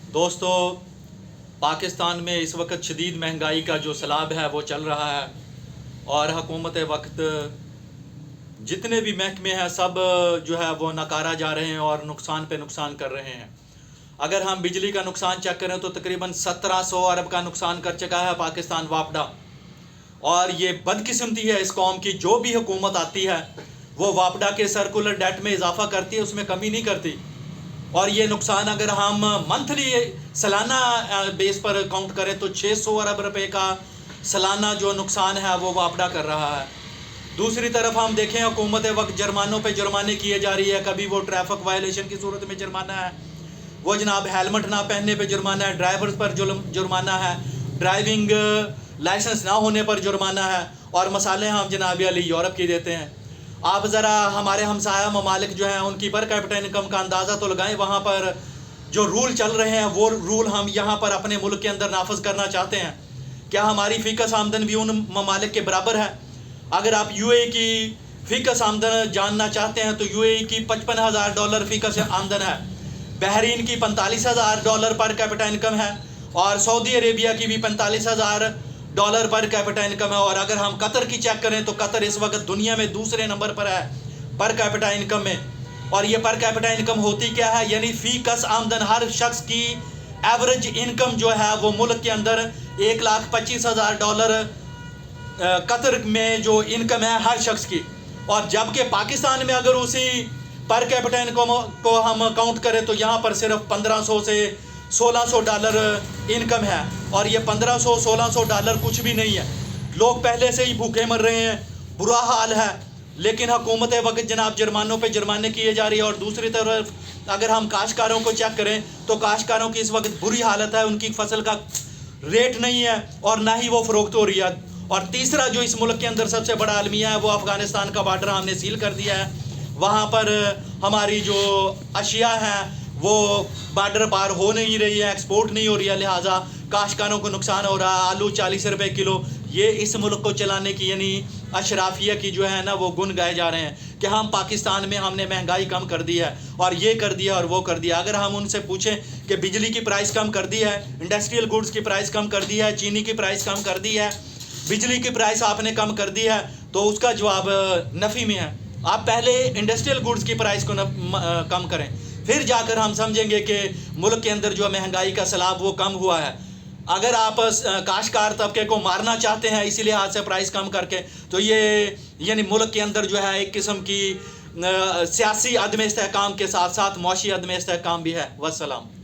दोस्तों, पाकिस्तान में इस वक्त शदीद महंगाई का जो सैलाब है वो चल रहा है और हुकूमत वक्त जितने भी महकमे हैं सब जो है वो नकारा जा रहे हैं और नुकसान पे नुकसान कर रहे हैं। अगर हम बिजली का नुकसान चेक करें तो तकरीबन 1700 अरब का नुकसान कर चुका है पाकिस्तान वापडा। और ये बदकिस्मती है इस कौम की, जो भी हुकूमत आती है वो वापडा के सर्कुलर डेट में इजाफा करती है, उसमें कमी नहीं करती। और ये नुकसान अगर हम मंथली सालाना बेस पर काउंट करें तो 600 अरब रुपए का सालाना जो नुकसान है वो वापडा कर रहा है। दूसरी तरफ हम देखें हुकूमत वक्त जुर्मानों पे जुर्माने किए जा रही है। कभी वो ट्रैफिक वायलेशन की सूरत में जुर्माना है, वो जनाब हेलमेट ना पहनने पे जुर्माना है, ड्राइवर्स पर जुर्माना है, ड्राइविंग लाइसेंस ना होने पर जुर्माना है, और मसाले हम जनाब अली यूरोप की देते हैं। आप ज़रा हमारे हमसाया ममालिक जो हैं उनकी पर कैपिटा इनकम का अंदाज़ा तो लगाएं। वहाँ पर जो रूल चल रहे हैं वो रूल हम यहाँ पर अपने मुल्क के अंदर नाफज करना चाहते हैं। क्या हमारी फ़ीकस आमदन भी उन ममालिक के बराबर है? अगर आप यूएई की फ़ीकस आमदन जानना चाहते हैं तो यूएई की $55,000 फ़ीकस आमदन है, बहरीन की $45,000 पर कैपिटा इनकम है, और सऊदी अरेबिया की भी $45,000 पर कैपिटा इनकम है। और अगर हम कतर की चेक करें तो कतर इस वक्त दुनिया में दूसरे नंबर पर है पर कैपिटा इनकम में। और ये पर कैपिटा इनकम होती क्या है? यानी फ़ीकस आमदन, हर शख्स की एवरेज इनकम जो है वो मुल्क के अंदर $1,25,000 कतर में जो इनकम है हर शख्स की। और जबकि पाकिस्तान में अगर उसी पर कैपिटा इनकम को हम काउंट करें तो यहाँ पर सिर्फ $1,500 से $1,600 इनकम है। और ये $1,500-$1,600 कुछ भी नहीं है। लोग पहले से ही भूखे मर रहे हैं, बुरा हाल है, लेकिन हुकूमत वक्त जनाब जुर्मानों पे जुर्माने किए जा रही है। और दूसरी तरफ अगर हम काश्तकारों को चेक करें तो काश्तकारों की इस वक्त बुरी हालत है, उनकी फसल का रेट नहीं है और ना ही वो फ़रोख्त हो रही है। और तीसरा जो इस मुल्क के अंदर सबसे बड़ा अलमिया है वो अफ़गानिस्तान का बॉर्डर हमने सील कर दिया है। वहाँ पर हमारी जो अशिया हैं वो बॉर्डर पार हो नहीं रही है, एक्सपोर्ट नहीं हो रही है, लिहाजा काश्तकारों को नुकसान हो रहा है। आलू 40 रुपये किलो, ये इस मुल्क को चलाने की यानी अशराफिया की जो है ना वो गुन गाए जा रहे हैं कि हम पाकिस्तान में हमने महंगाई कम कर दी है और ये कर दिया और वो कर दिया। अगर हम उनसे पूछें कि बिजली की प्राइस कम कर दी है, इंडस्ट्रियल गुड्स की प्राइस कम कर दी है, चीनी की प्राइस कम कर दी है, बिजली की प्राइस आपने कम कर दी है, तो उसका जवाब नफ़ी में है। आप पहले इंडस्ट्रियल गुड्स की प्राइस को कम करें, फिर जाकर हम समझेंगे कि मुल्क के अंदर जो महंगाई का सैलाब वो कम हुआ है। अगर आप काश्तकार तबके को मारना चाहते हैं इसी लिहाज से प्राइस कम करके, तो ये यानी मुल्क के अंदर जो है एक किस्म की सियासी अदम इस्तेहकाम के साथ साथ मौशी अदम इस्तेहकाम भी है। वस्सलाम।